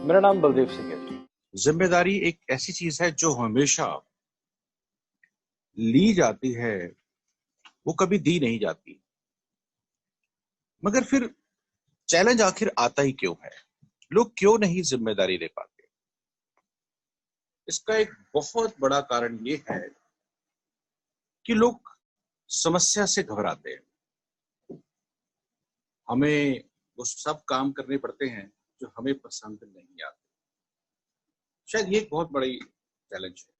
मेरा नाम बलदेव सिंह है जी। जिम्मेदारी एक ऐसी चीज है जो हमेशा ली जाती है, वो कभी दी नहीं जाती। मगर फिर चैलेंज आखिर आता ही क्यों है? लोग क्यों नहीं जिम्मेदारी ले पाते? इसका एक बहुत बड़ा कारण ये है कि लोग समस्या से घबराते हैं। हमें वो सब काम करने पड़ते हैं जो हमें पसंद नहीं आते। शायद ये एक बहुत बड़ी चैलेंज है।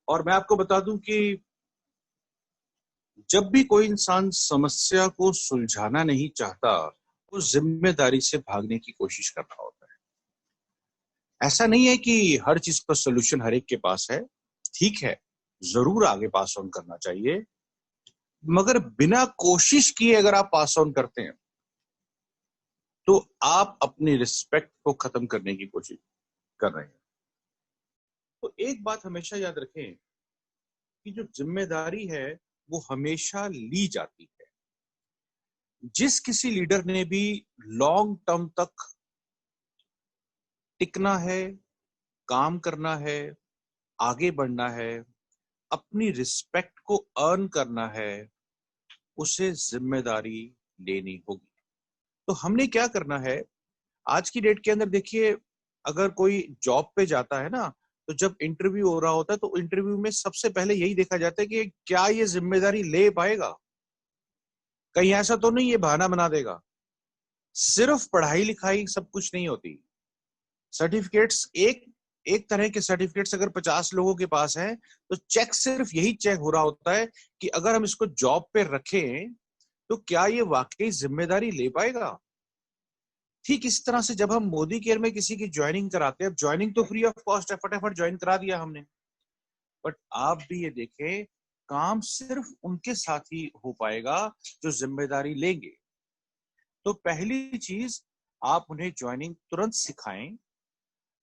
और मैं आपको बता दूं कि जब भी कोई इंसान समस्या को सुलझाना नहीं चाहता, वो जिम्मेदारी से भागने की कोशिश कर रहा होता है। ऐसा नहीं है कि हर चीज का सोल्यूशन हर एक के पास है। ठीक है, जरूर आगे पास ऑन करना चाहिए, मगर बिना कोशिश किए अगर आप पास ऑन करते हैं तो आप अपनी रिस्पेक्ट को खत्म करने की कोशिश कर रहे हैं। तो एक बात हमेशा याद रखें कि जो जिम्मेदारी है वो हमेशा ली जाती है। जिस किसी लीडर ने भी लॉन्ग टर्म तक टिकना है, काम करना है, आगे बढ़ना है, अपनी रिस्पेक्ट को अर्न करना है, उसे जिम्मेदारी लेनी होगी। तो हमने क्या करना है आज की डेट के अंदर? देखिए, अगर कोई जॉब पे जाता है ना, तो जब इंटरव्यू हो रहा होता है तो इंटरव्यू में सबसे पहले यही देखा जाता है कि क्या ये जिम्मेदारी ले पाएगा, कहीं ऐसा तो नहीं ये बहाना बना देगा। सिर्फ पढ़ाई लिखाई सब कुछ नहीं होती। सर्टिफिकेट्स एक एक तरह के सर्टिफिकेट्स अगर 50 लोगों के पास हैं तो चेक सिर्फ यही चेक हो रहा होता है कि अगर हम इसको जॉब पे रखें तो क्या ये वाकई जिम्मेदारी ले पाएगा। ठीक इस तरह से जब हम मोदी केयर में किसी की ज्वाइनिंग कराते हैं, अब ज्वाइनिंग तो फ्री ऑफ कॉस्ट है, फटाफट ज्वाइन करा दिया हमने, बट आप भी ये देखें काम सिर्फ उनके साथ ही हो पाएगा जो जिम्मेदारी लेंगे। तो पहली चीज, आप उन्हें ज्वाइनिंग तुरंत सिखाएं।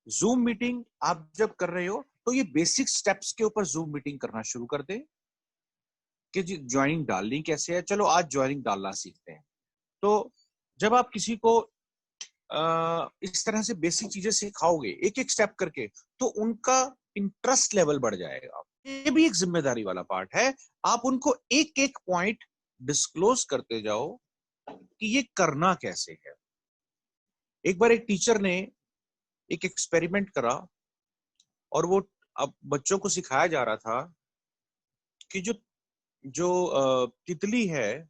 जूम मीटिंग आप जब कर रहे हो तो ये बेसिक स्टेप्स के ऊपर जूम मीटिंग करना शुरू कर दें कि ज्वाइनिंग डालनी कैसे है। चलो आज ज्वाइनिंग डालना सीखते हैं। तो जब आप किसी को इस तरह से बेसिक चीजें सिखाओगे एक एक स्टेप करके, तो उनका इंटरेस्ट लेवल बढ़ जाएगा। ये भी एक जिम्मेदारी वाला पार्ट है। आप उनको एक एक पॉइंट डिस्क्लोज करते जाओ कि ये करना कैसे है। एक बार एक टीचर ने एक एक्सपेरिमेंट करा और वो अब बच्चों को सिखाया जा रहा था कि जो जो तितली है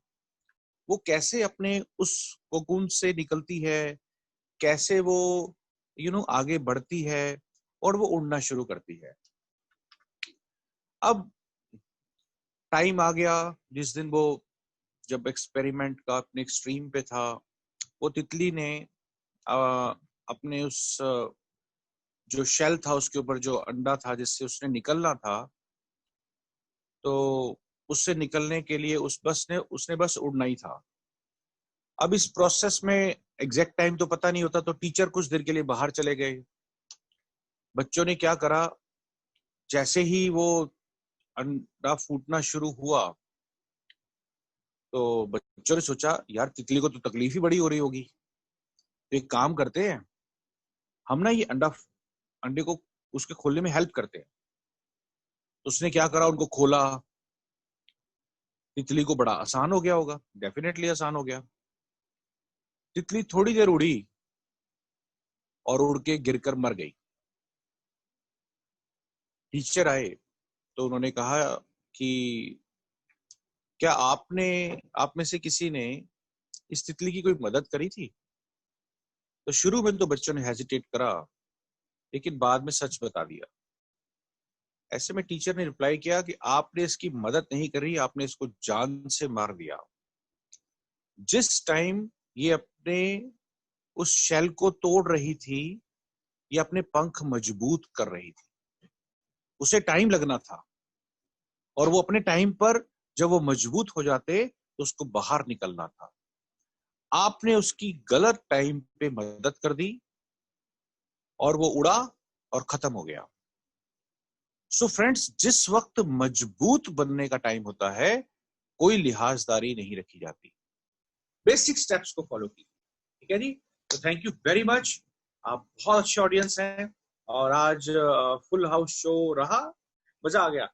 वो कैसे अपने उस कोकून से निकलती है, कैसे वो आगे बढ़ती है और वो उड़ना शुरू करती है। अब टाइम आ गया जिस दिन वो जब एक्सपेरिमेंट का अपने एक्सट्रीम पे था, वो तितली ने अपने उस जो शेल था उसके ऊपर जो अंडा था जिससे उसने निकलना था, तो उससे निकलने के लिए उसने बस उड़ना ही था। अब इस प्रोसेस में एग्जैक्ट टाइम तो पता नहीं होता, तो टीचर कुछ देर के लिए बाहर चले गए। बच्चों ने क्या करा, जैसे ही वो अंडा फूटना शुरू हुआ तो बच्चों ने सोचा यार तितली को तो तकलीफ ही बड़ी हो रही होगी, तो एक काम करते हैं, हम ना ये अंडे को उसके खोलने में हेल्प करते हैं। तो उसने क्या करा, उनको खोला। तितली को बड़ा आसान हो गया होगा, डेफिनेटली आसान हो गया। तितली थोड़ी देर उड़ी और उड़ के गिरकर मर गई। टीचर आए तो उन्होंने कहा कि क्या आप में से किसी ने इस तितली की कोई मदद करी थी? तो शुरू में तो बच्चों ने हेजिटेट करा, लेकिन बाद में सच बता दिया। ऐसे में टीचर ने रिप्लाई किया कि आपने इसकी मदद नहीं करी, आपने इसको जान से मार दिया। जिस टाइम ये अपने उस शेल को तोड़ रही थी, ये अपने पंख मजबूत कर रही थी, उसे टाइम लगना था, और वो अपने टाइम पर जब वो मजबूत हो जाते तो उसको बाहर निकलना था। आपने उसकी गलत टाइम पे मदद कर दी और वो उड़ा और खत्म हो गया। सो फ्रेंड्स, जिस वक्त मजबूत बनने का टाइम होता है कोई लिहाजदारी नहीं रखी जाती। बेसिक स्टेप्स को फॉलो कीजिए, ठीक है जी। तो थैंक यू वेरी मच। आप बहुत अच्छे ऑडियंस हैं और आज फुल हाउस शो रहा, मजा आ गया।